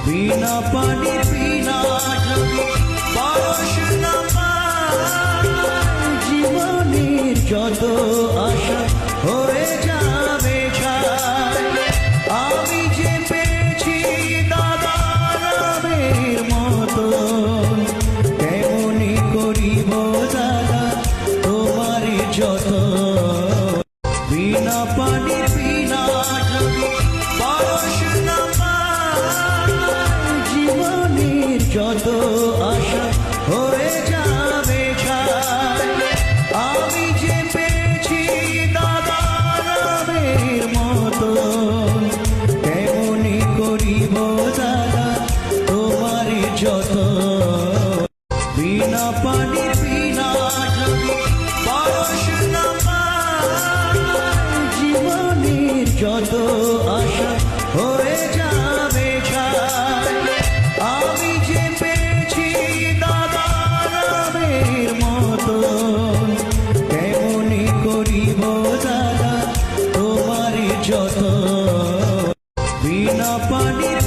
বিনা পানির বিনা যদি পরশ না পাই, জীবনের যত আশা হয়ে যাবে ছাই। আমি যে পেয়েছি দাদা রামের মতো, তেমনি করিব দাদা তোমার যত। বিনা পানির বিনা যদি পরশ না পাই, জীবনের যত আশা হয়ে যাবে ছাই। আমি যে পেয়েছি দাদা রামের মতো, তেমনি করিব দাদা তোমার যত। বিনা পানির বিনা যদি পরশ না পাই, জীবনের যত আশা হয়ে যাবে ছাই। আমি যে পেয়েছি দাদা রামের মতো, তেমনি করিব দাদা তোমার যত। বিনা পানির